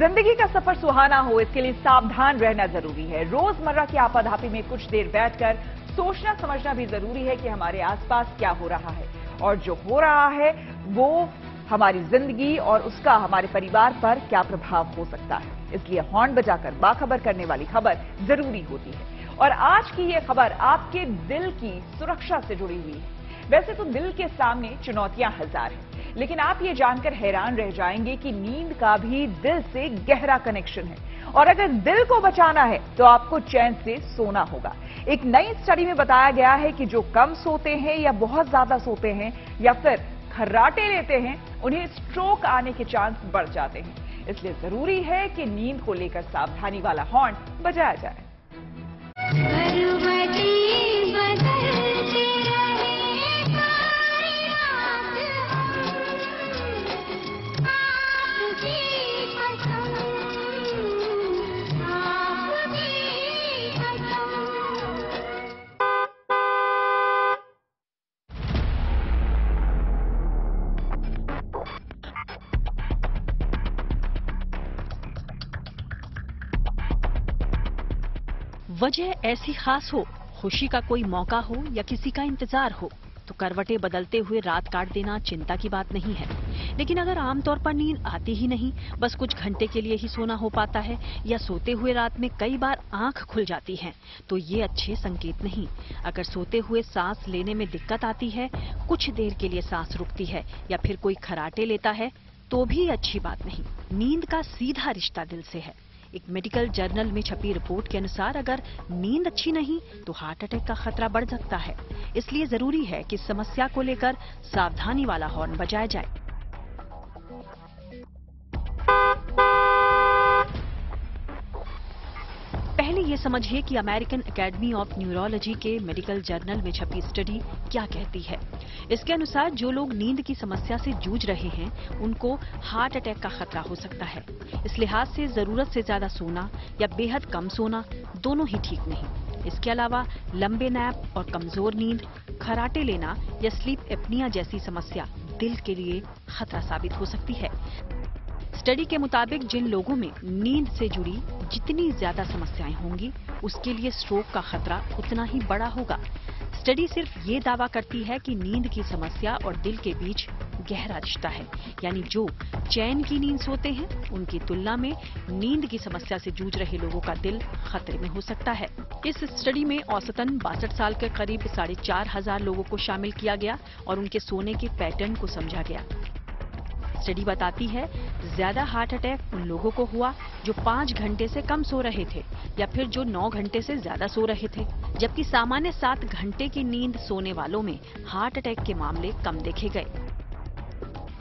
जिंदगी का सफर सुहाना हो, इसके लिए सावधान रहना जरूरी है। रोजमर्रा की आपाधापी में कुछ देर बैठकर सोचना समझना भी जरूरी है कि हमारे आसपास क्या हो रहा है, और जो हो रहा है वो हमारी जिंदगी और उसका हमारे परिवार पर क्या प्रभाव हो सकता है। इसलिए हॉर्न बजाकर बाखबर करने वाली खबर जरूरी होती है। और आज की ये खबर आपके दिल की सुरक्षा से जुड़ी हुई है। वैसे तो दिल के सामने चुनौतियां हजार हैं, लेकिन आप ये जानकर हैरान रह जाएंगे कि नींद का भी दिल से गहरा कनेक्शन है। और अगर दिल को बचाना है तो आपको चैन से सोना होगा। एक नई स्टडी में बताया गया है कि जो कम सोते हैं या बहुत ज्यादा सोते हैं या फिर खर्राटे लेते हैं, उन्हें स्ट्रोक आने के चांस बढ़ जाते हैं। इसलिए जरूरी है कि नींद को लेकर सावधानी वाला हॉर्न बजाया जाए। वजह ऐसी खास हो, खुशी का कोई मौका हो या किसी का इंतजार हो, तो करवटें बदलते हुए रात काट देना चिंता की बात नहीं है। लेकिन अगर आमतौर पर नींद आती ही नहीं, बस कुछ घंटे के लिए ही सोना हो पाता है या सोते हुए रात में कई बार आंख खुल जाती है, तो ये अच्छे संकेत नहीं। अगर सोते हुए सांस लेने में दिक्कत आती है, कुछ देर के लिए सांस रुकती है या फिर कोई खर्राटे लेता है, तो भी अच्छी बात नहीं। नींद का सीधा रिश्ता दिल से है। एक मेडिकल जर्नल में छपी रिपोर्ट के अनुसार अगर नींद अच्छी नहीं तो हार्ट अटैक का खतरा बढ़ सकता है। इसलिए जरूरी है कि समस्या को लेकर सावधानी वाला हॉर्न बजाया जाए। पहले ये समझिए कि अमेरिकन एकेडमी ऑफ न्यूरोलॉजी के मेडिकल जर्नल में छपी स्टडी क्या कहती है। इसके अनुसार जो लोग नींद की समस्या से जूझ रहे हैं, उनको हार्ट अटैक का खतरा हो सकता है। इस लिहाज से जरूरत से ज्यादा सोना या बेहद कम सोना दोनों ही ठीक नहीं। इसके अलावा लंबे नैप और कमजोर नींद, खर्राटे लेना या स्लीप एपनिया जैसी समस्या दिल के लिए खतरा साबित हो सकती है। स्टडी के मुताबिक जिन लोगों में नींद से जुड़ी जितनी ज्यादा समस्याएं होंगी, उसके लिए स्ट्रोक का खतरा उतना ही बड़ा होगा। स्टडी सिर्फ ये दावा करती है कि नींद की समस्या और दिल के बीच गहरा रिश्ता है, यानी जो चैन की नींद सोते हैं, उनकी तुलना में नींद की समस्या से जूझ रहे लोगों का दिल खतरे में हो सकता है। इस स्टडी में औसतन 62 साल के करीब 4,500 लोगों को शामिल किया गया और उनके सोने के पैटर्न को समझा गया। स्टडी बताती है ज्यादा हार्ट अटैक उन लोगों को हुआ जो 5 घंटे से कम सो रहे थे या फिर जो 9 घंटे से ज्यादा सो रहे थे, जबकि सामान्य 7 घंटे की नींद सोने वालों में हार्ट अटैक के मामले कम देखे गए।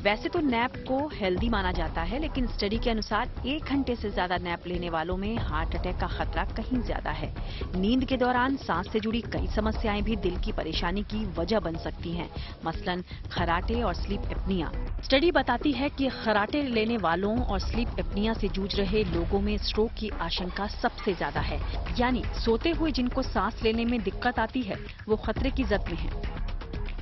वैसे तो नैप को हेल्दी माना जाता है, लेकिन स्टडी के अनुसार 1 घंटे से ज्यादा नैप लेने वालों में हार्ट अटैक का खतरा कहीं ज्यादा है। नींद के दौरान सांस से जुड़ी कई समस्याएं भी दिल की परेशानी की वजह बन सकती हैं, मसलन खर्राटे और स्लीप एपनिया। स्टडी बताती है कि खर्राटे लेने वालों और स्लीप एपनिया से जूझ रहे लोगों में स्ट्रोक की आशंका सबसे ज्यादा है। यानी सोते हुए जिनको सांस लेने में दिक्कत आती है, वो खतरे की जद में है।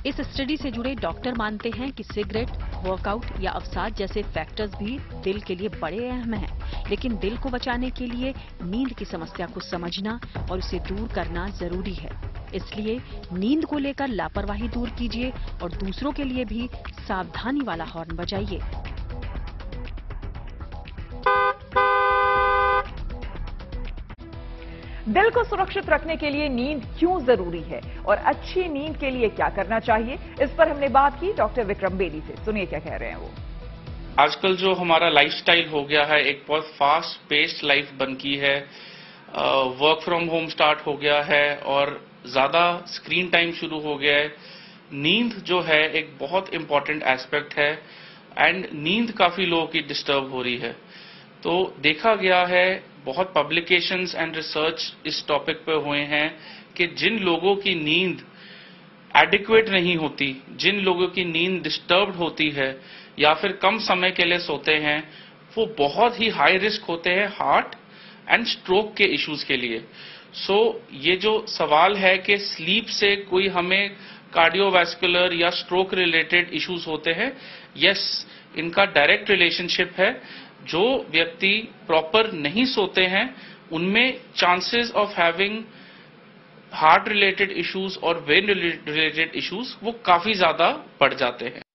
इस स्टडी से जुड़े डॉक्टर मानते हैं कि सिगरेट, वर्कआउट या अवसाद जैसे फैक्टर्स भी दिल के लिए बड़े अहम हैं, लेकिन दिल को बचाने के लिए नींद की समस्या को समझना और उसे दूर करना जरूरी है। इसलिए नींद को लेकर लापरवाही दूर कीजिए और दूसरों के लिए भी सावधानी वाला हॉर्न बजाइए। दिल को सुरक्षित रखने के लिए नींद क्यों जरूरी है और अच्छी नींद के लिए क्या करना चाहिए, इस पर हमने बात की डॉक्टर विक्रम बेदी से। सुनिए क्या कह रहे हैं वो। आजकल जो हमारा लाइफस्टाइल हो गया है, एक बहुत फास्ट पेस्ड लाइफ बन की है। वर्क फ्रॉम होम स्टार्ट हो गया है और ज्यादा स्क्रीन टाइम शुरू हो गया है। नींद जो है एक बहुत इंपॉर्टेंट एस्पेक्ट है एंड नींद काफी लोगों की डिस्टर्ब हो रही है। तो देखा गया है, बहुत पब्लिकेशंस एंड रिसर्च इस टॉपिक पे हुए हैं कि जिन लोगों की नींद एडिक्वेट नहीं होती, जिन लोगों की नींद डिस्टर्ब्ड होती है या फिर कम समय के लिए सोते हैं, वो बहुत ही हाई रिस्क होते हैं हार्ट एंड स्ट्रोक के इश्यूज के लिए। सो ये जो सवाल है कि स्लीप से कोई हमें कार्डियोवैस्कुलर या स्ट्रोक रिलेटेड इश्यूज होते हैं, यस, इनका डायरेक्ट रिलेशनशिप है। जो व्यक्ति प्रॉपर नहीं सोते हैं उनमें chances of having heart related issues और वेन रिलेटेड इश्यूज वो काफी ज्यादा बढ़ जाते हैं।